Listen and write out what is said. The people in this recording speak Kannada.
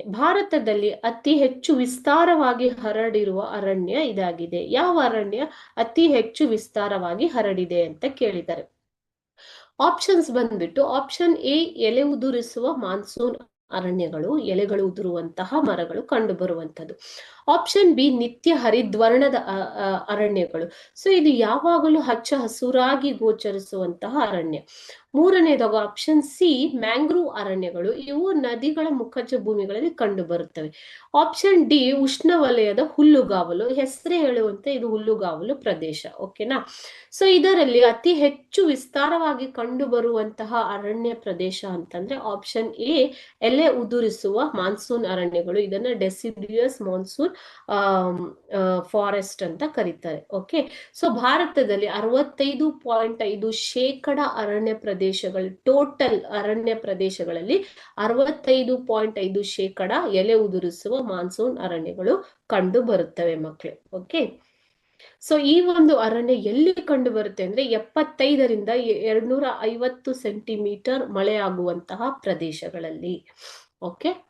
ಭಾರತದಲ್ಲಿ ಅತಿ ಹೆಚ್ಚು ವಿಸ್ತಾರವಾಗಿ ಹರಡಿರುವ ಅರಣ್ಯ ಇದಾಗಿದೆ. ಯಾವ ಅರಣ್ಯ ಅತಿ ಹೆಚ್ಚು ವಿಸ್ತಾರವಾಗಿ ಹರಡಿದೆ ಅಂತ ಕೇಳಿದ್ದಾರೆ. ಆಪ್ಷನ್ಸ್ ಬಂದ್ಬಿಟ್ಟು ಆಪ್ಷನ್ ಎ ಎಲೆ ಉದುರಿಸುವ ಮಾನ್ಸೂನ್ ಅರಣ್ಯಗಳು, ಎಲೆಗಳು ಉದುರುವಂತಹ ಮರಗಳು ಕಂಡು ಬರುವಂತದ್ದು. ಆಪ್ಷನ್ ಬಿ ನಿತ್ಯ ಹರಿದ್ವರ್ಣದ ಅರಣ್ಯಗಳು. ಸೊ ಇದು ಯಾವಾಗಲೂ ಹಚ್ಚ ಹಸುರಾಗಿ ಗೋಚರಿಸುವಂತಹ ಅರಣ್ಯ. ಮೂರನೇದಾಗ ಆಪ್ಷನ್ ಸಿ ಮ್ಯಾಂಗ್ರೂವ್ ಅರಣ್ಯಗಳು, ಇವು ನದಿಗಳ ಮುಖಜ ಭೂಮಿಗಳಲ್ಲಿ ಕಂಡು ಬರುತ್ತವೆ. ಆಪ್ಷನ್ ಡಿ ಉಷ್ಣವಲಯದ ಹುಲ್ಲುಗಾವಲು, ಹೆಸರೇ ಹೇಳುವಂತೆ ಇದು ಹುಲ್ಲುಗಾವಲು ಪ್ರದೇಶ. ಓಕೆನಾ. ಸೊ ಇದರಲ್ಲಿ ಅತಿ ಹೆಚ್ಚು ವಿಸ್ತಾರವಾಗಿ ಕಂಡು ಬರುವಂತಹ ಅರಣ್ಯ ಪ್ರದೇಶ ಅಂತಂದ್ರೆ ಆಪ್ಷನ್ ಎ ಎಲೆ ಉದುರಿಸುವ ಮಾನ್ಸೂನ್ ಅರಣ್ಯಗಳು. ಇದನ್ನ ಡೆಸಿಡಿಯಸ್ ಮಾನ್ಸೂನ್ ಫಾರೆಸ್ಟ್ ಅಂತ ಕರೀತಾರೆ. ಓಕೆ. ಸೊ ಭಾರತದಲ್ಲಿ 65.5% ಅರಣ್ಯ ಪ್ರದೇಶಗಳು, ಟೋಟಲ್ ಅರಣ್ಯ ಪ್ರದೇಶಗಳಲ್ಲಿ 65.5% ಎಲೆ ಉದುರಿಸುವ ಮಾನ್ಸೂನ್ ಅರಣ್ಯಗಳು ಕಂಡು ಬರುತ್ತವೆ ಮಕ್ಕಳೇ. ಓಕೆ. ಸೊ ಈ ಒಂದು ಅರಣ್ಯ ಎಲ್ಲಿ ಕಂಡು ಬರುತ್ತೆ ಅಂದ್ರೆ 75ರಿಂದ 250 ಸೆಂಟಿಮೀಟರ್ ಮಳೆ ಆಗುವಂತಹ ಪ್ರದೇಶಗಳಲ್ಲಿ. ಓಕೆ.